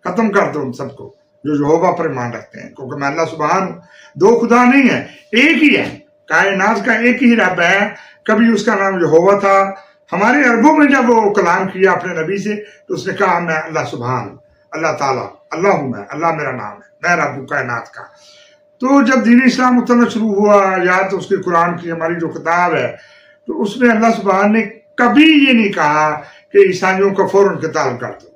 ख़त्म कर दो उन सबको जो यहोवा पर ईमान रखते हैं, क्योंकि मैं अल्लाह सुबहान हूँ। दो खुदा नहीं है, एक ही है, कायनात का एक ही रब है। कभी उसका नाम यहोवा था। हमारे अरबों में जब वो कलाम किया अपने नबी से तो उसने कहा मैं अल्लाह सुबहान हूँ, अल्लाह ताला, अल्लाह हूँ मैं, अल्लाह मेरा नाम है, मैं रब हूँ कायनात का। तो जब दीन इस्लाम उतरना शुरू हुआ, या तो उसके कुरान की हमारी जो किताब है, तो उसमें अल्लाह सुबहान ने कभी ये नहीं कहा कि ईसाइयों को फौरन किताल कर दो,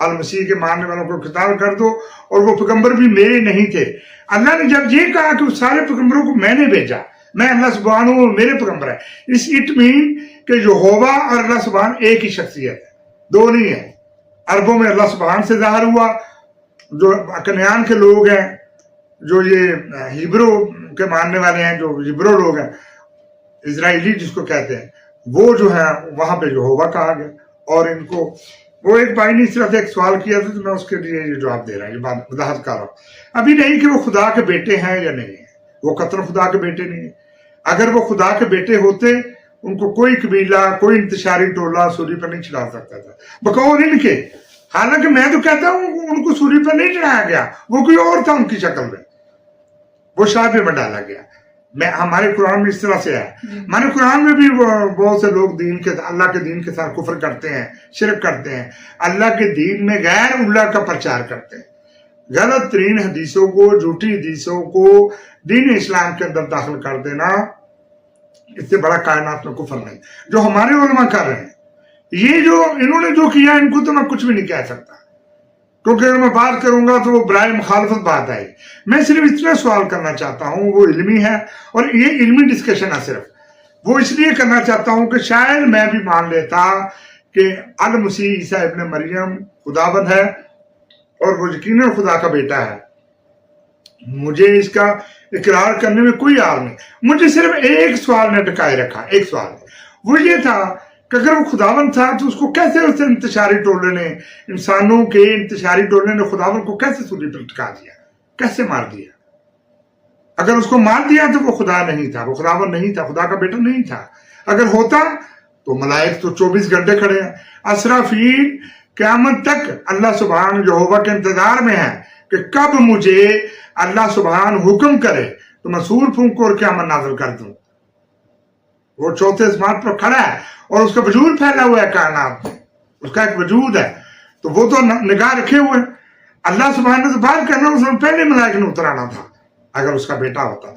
अल मसीह के मानने वालों को किताल कर दो, और वो पैगंबर भी मेरे नहीं थे। अल्लाह ने जब ये कहा कि उस सारे पैगंबरों को मैंने भेजा, मैं अल्लाह सुबहान हूँ, मेरे पैगंबर है, इस इट मीन कि यहोवा और अल्लाह सुबहान एक ही शख्सियत है, दो नहीं है। अरबों में अल्लाह सुबहान से ज़ाहिर हुआ, जो कन्यान के लोग हैं, जो ये हिब्रू के मानने वाले हैं, जो हिब्रू लोग हैं, इजराइली जिसको कहते हैं, वो जो है वहां पे यहोवा कहा गया। और इनको वो एक भाई ने इस तरह से एक सवाल किया था, तो मैं उसके लिए ये जवाब दे रहा हूँ, ये बात वजाहत कर रहा हूँ। अभी नहीं कि वो खुदा के बेटे हैं या नहीं है, वो कतन खुदा के बेटे नहीं है। अगर वो खुदा के बेटे होते, उनको कोई कबीला, कोई इंतशारी टोला सूली पर नहीं चढ़ा सकता था बकौल इनके। हालांकि मैं तो कहता हूँ उनको सूली पर नहीं चढ़ाया गया, वो कोई और था उनकी शक्ल में, वो शाबे में डाला गया। मैं हमारे कुरान में इस तरह से है, हमारे कुरान में भी बहुत से लोग दीन के, अल्लाह के दीन के साथ कुफर करते हैं, शिरक करते हैं, अल्लाह के दीन में गैर उल्लाह का प्रचार करते हैं। गलत तरीन हदीसों को, झूठी हदीसों को दीन इस्लाम के अंदर दाखिल कर देना, इससे बड़ा कायनात में कुफर नहीं, जो हमारे उलमा कर रहे हैं। ये जो इन्होंने जो किया, इनको तो मैं कुछ भी नहीं कह सकता, क्योंकि अगर मैं बात करूंगा तो वो बराए मुखालफत बात आई। मैं सिर्फ इतना सवाल करना चाहता हूँ, वो इल्मी है, और ये इल्मी डिस्कशन है सिर्फ। वो इसलिए करना चाहता हूँ कि शायद मैं भी मान लेता कि अल मसीह ईसा इब्न मरियम खुदाबंद है और वो यकीनन खुदा का बेटा है। मुझे इसका इकरार करने में कोई आर नहीं। मुझे सिर्फ एक सवाल ने टकाए रखा, एक सवाल, वो ये था कि अगर वो खुदावंद था तो उसको कैसे उस इंतशारी टोले ने, इंसानों के इंतशारी टोले ने खुदावंद को कैसे सूली पर लटका दिया, कैसे मार दिया? अगर उसको मार दिया तो वो खुदा नहीं था, वो खुदावंद नहीं था, खुदा का बेटा नहीं था। अगर होता तो मलाइक तो 24 घंटे खड़े हैं, असराफील क़यामत तक अल्लाह सुबहान यहोवा के इंतजार में है कि कब मुझे अल्लाह सुबहान हुक्म करे तो मैं सूर फूंक और क़यामत नाज़िल कर दूं। वो चौथे आसमान पर खड़ा है और उसका वजूद फैला हुआ है कायनात में, उसका एक वजूद है, तो वो तो निगाह रखे हुए हैं। अल्लाह सुबहान ने तो बात करना, उसने पहले मलाइक ने उतराना था अगर उसका बेटा होता।